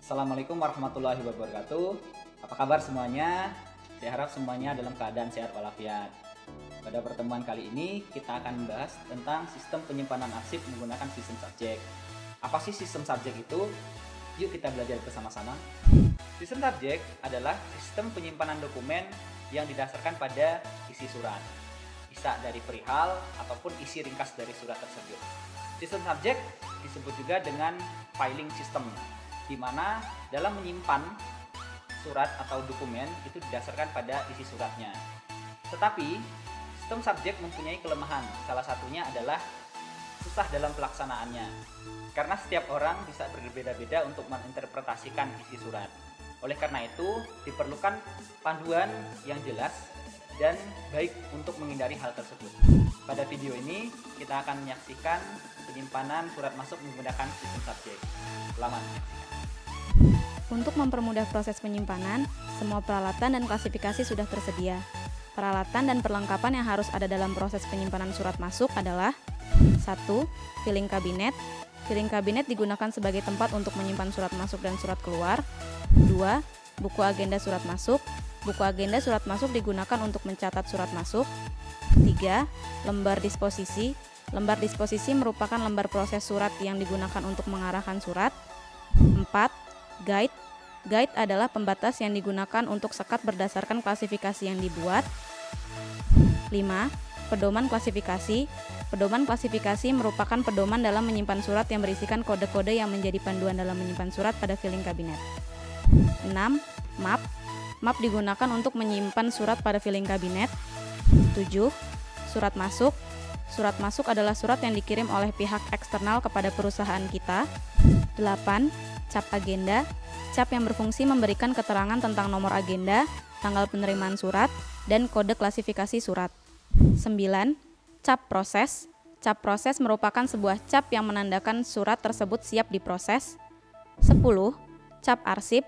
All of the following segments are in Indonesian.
Assalamualaikum warahmatullahi wabarakatuh. Apa kabar semuanya? Saya harap semuanya dalam keadaan sehat walafiat. Pada pertemuan kali ini kita akan membahas tentang sistem penyimpanan arsip menggunakan sistem subjek. Apa sih sistem subjek itu? Yuk kita belajar bersama-sama. Sistem subjek adalah sistem penyimpanan dokumen yang didasarkan pada isi surat, bisa dari perihal ataupun isi ringkas dari surat tersebut. Sistem subjek disebut juga dengan filing system, di mana dalam menyimpan surat atau dokumen itu didasarkan pada isi suratnya. Tetapi sistem subjek mempunyai kelemahan, salah satunya adalah susah dalam pelaksanaannya, karena setiap orang bisa berbeda-beda untuk menginterpretasikan isi surat. Oleh karena itu diperlukan panduan yang jelas dan baik untuk menghindari hal tersebut. Pada video ini kita akan menyaksikan penyimpanan surat masuk menggunakan sistem subjek. Selamat menyaksikan. Untuk mempermudah proses penyimpanan, semua peralatan dan klasifikasi sudah tersedia. Peralatan dan perlengkapan yang harus ada dalam proses penyimpanan surat masuk adalah 1. Filing kabinet. Filing kabinet digunakan sebagai tempat untuk menyimpan surat masuk dan surat keluar. 2. Buku agenda surat masuk. Buku agenda surat masuk digunakan untuk mencatat surat masuk. 3. Lembar disposisi. Lembar disposisi merupakan lembar proses surat yang digunakan untuk mengarahkan surat. 4. Guide. Guide adalah pembatas yang digunakan untuk sekat berdasarkan klasifikasi yang dibuat. 5. Pedoman klasifikasi. Pedoman klasifikasi merupakan pedoman dalam menyimpan surat yang berisikan kode-kode yang menjadi panduan dalam menyimpan surat pada filing kabinet. 6. Map. Map digunakan untuk menyimpan surat pada filing kabinet. 7. Surat masuk. Surat masuk adalah surat yang dikirim oleh pihak eksternal kepada perusahaan kita. 8. Cap agenda. Cap yang berfungsi memberikan keterangan tentang nomor agenda, tanggal penerimaan surat, dan kode klasifikasi surat. 9. Cap proses. Cap proses merupakan sebuah cap yang menandakan surat tersebut siap diproses. 10. Cap arsip.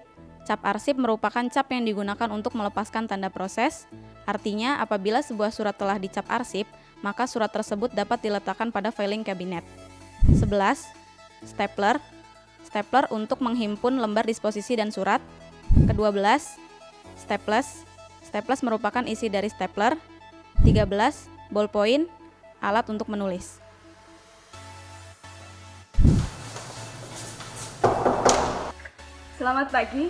Cap arsip merupakan cap yang digunakan untuk melepaskan tanda proses. Artinya, apabila sebuah surat telah dicap arsip, maka surat tersebut dapat diletakkan pada filing kabinet. 11. Stapler. Stapler untuk menghimpun lembar disposisi dan surat. Ke-12. Staples. Staples merupakan isi dari stapler. 13. Ballpoint, alat untuk menulis. Selamat pagi,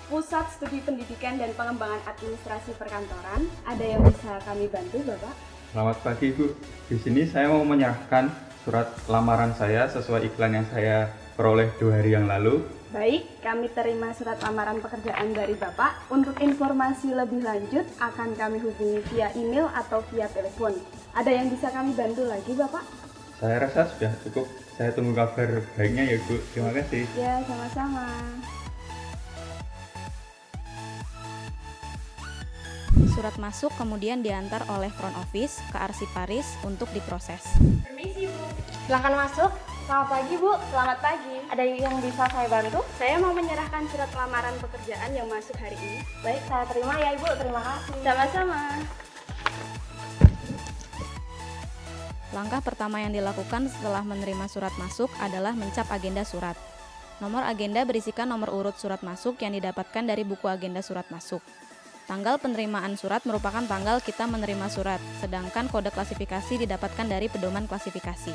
Pusat Studi Pendidikan dan Pengembangan Administrasi Perkantoran. Ada yang bisa kami bantu, Bapak? Selamat pagi, Bu. Di sini saya mau menyerahkan surat lamaran saya sesuai iklan yang saya peroleh 2 hari yang lalu. Baik, kami terima surat lamaran pekerjaan dari Bapak. Untuk informasi lebih lanjut akan kami hubungi via email atau via telepon. Ada yang bisa kami bantu lagi, Bapak? Saya rasa sudah cukup. Saya tunggu kabar baiknya ya, Bu. Terima kasih. Ya, sama-sama. Surat masuk kemudian diantar oleh front office ke arsiparis untuk diproses. Permisi, Bu. Silakan masuk. Selamat pagi, Bu. Selamat pagi. Ada yang bisa saya bantu? Saya mau menyerahkan surat lamaran pekerjaan yang masuk hari ini. Baik, saya terima ya, Ibu. Terima kasih. Sama-sama. Langkah pertama yang dilakukan setelah menerima surat masuk adalah mencap agenda surat. Nomor agenda berisikan nomor urut surat masuk yang didapatkan dari buku agenda surat masuk. Tanggal penerimaan surat merupakan tanggal kita menerima surat, sedangkan kode klasifikasi didapatkan dari pedoman klasifikasi.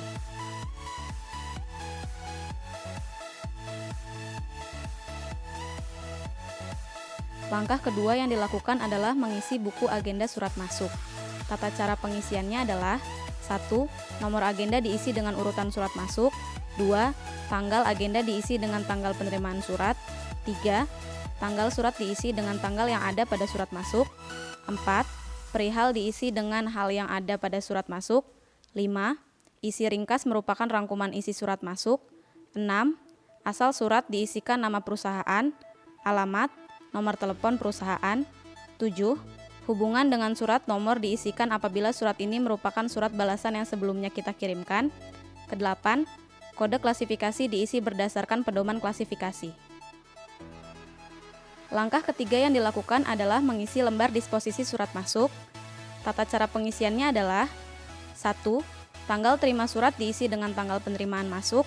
Langkah kedua yang dilakukan adalah mengisi buku agenda surat masuk. Tata cara pengisiannya adalah 1. Nomor agenda diisi dengan urutan surat masuk. 2. Tanggal agenda diisi dengan tanggal penerimaan surat. 3. Tanggal surat diisi dengan tanggal yang ada pada surat masuk. 4. Perihal diisi dengan hal yang ada pada surat masuk. 5. Isi ringkas merupakan rangkuman isi surat masuk. 6. Asal surat diisikan nama perusahaan, alamat, nomor telepon perusahaan. 7. Hubungan dengan surat nomor diisikan apabila surat ini merupakan surat balasan yang sebelumnya kita kirimkan. Ke-8. Kode klasifikasi diisi berdasarkan pedoman klasifikasi. Langkah ketiga yang dilakukan adalah mengisi lembar disposisi surat masuk. Tata cara pengisiannya adalah 1. Tanggal terima surat diisi dengan tanggal penerimaan masuk.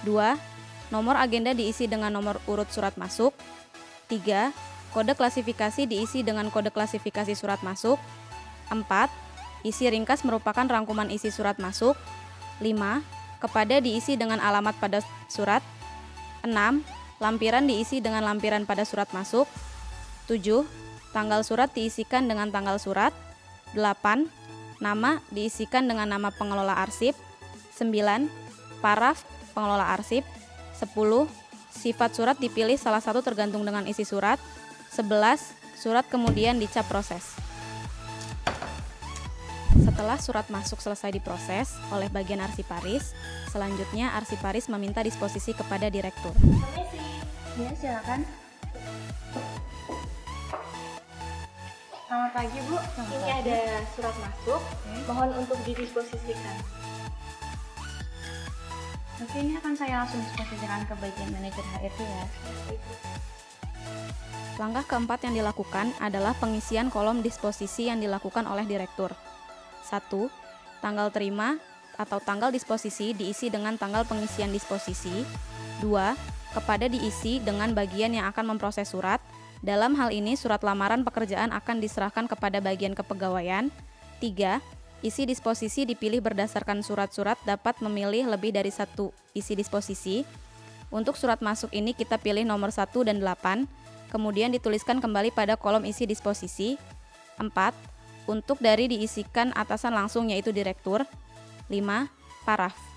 2. Nomor agenda diisi dengan nomor urut surat masuk. 3. Kode klasifikasi diisi dengan kode klasifikasi surat masuk. 4. Isi ringkas merupakan rangkuman isi surat masuk. 5. Kepada diisi dengan alamat pada surat. 6. Lampiran diisi dengan lampiran pada surat masuk. 7. Tanggal surat diisikan dengan tanggal surat. 8. Nama diisikan dengan nama pengelola arsip. 9. Paraf pengelola arsip. 10. Sifat surat dipilih salah satu tergantung dengan isi surat. 11. Surat kemudian dicap proses. Setelah surat masuk selesai diproses oleh bagian arsiparis, selanjutnya arsiparis meminta disposisi kepada direktur. Ya, silakan. Selamat pagi, Bu. Ini ada surat masuk. Mohon untuk didisposisikan. Oke, ini akan saya langsung disposisikan ke bagian manajer HRD ya. Langkah keempat yang dilakukan adalah pengisian kolom disposisi yang dilakukan oleh direktur. 1. Tanggal terima atau tanggal disposisi diisi dengan tanggal pengisian disposisi. 2. Kepada diisi dengan bagian yang akan memproses surat. Dalam hal ini surat lamaran pekerjaan akan diserahkan kepada bagian kepegawaian. 3. Isi disposisi dipilih berdasarkan surat-surat dapat memilih lebih dari satu isi disposisi. Untuk surat masuk ini kita pilih nomor 1 dan 8, kemudian dituliskan kembali pada kolom isi disposisi. 4. Untuk dari diisikan atasan langsung yaitu direktur. 5. Paraf.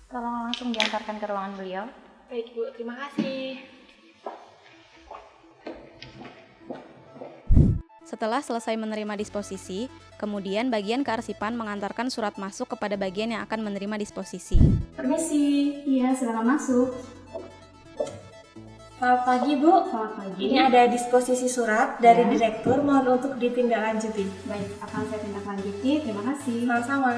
Tolong langsung diantarkan ke ruangan beliau. Baik, Bu. Terima kasih. Setelah selesai menerima disposisi, kemudian bagian kearsipan mengantarkan surat masuk kepada bagian yang akan menerima disposisi. Permisi. Iya, silakan masuk. Selamat pagi, Bu. Selamat pagi. Ini ada disposisi surat dari direktur. Mohon untuk ditindaklanjuti. Baik, akan saya tindak lanjuti. Terima kasih. Sama-sama.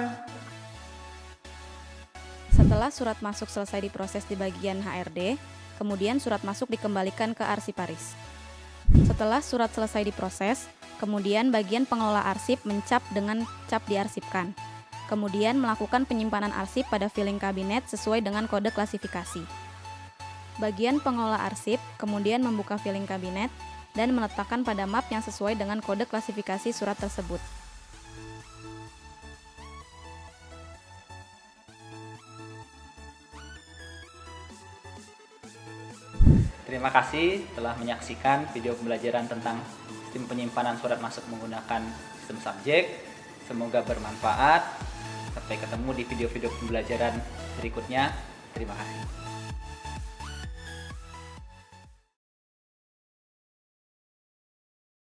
Setelah surat masuk selesai diproses di bagian HRD, kemudian surat masuk dikembalikan ke arsiparis. Setelah surat selesai diproses, kemudian bagian pengelola arsip mencap dengan cap diarsipkan. Kemudian melakukan penyimpanan arsip pada filing kabinet sesuai dengan kode klasifikasi. Bagian pengelola arsip kemudian membuka filing kabinet dan meletakkan pada map yang sesuai dengan kode klasifikasi surat tersebut. Terima kasih telah menyaksikan video pembelajaran tentang sistem penyimpanan surat masuk menggunakan sistem subjek. Semoga bermanfaat. Sampai ketemu di video-video pembelajaran berikutnya. Terima kasih.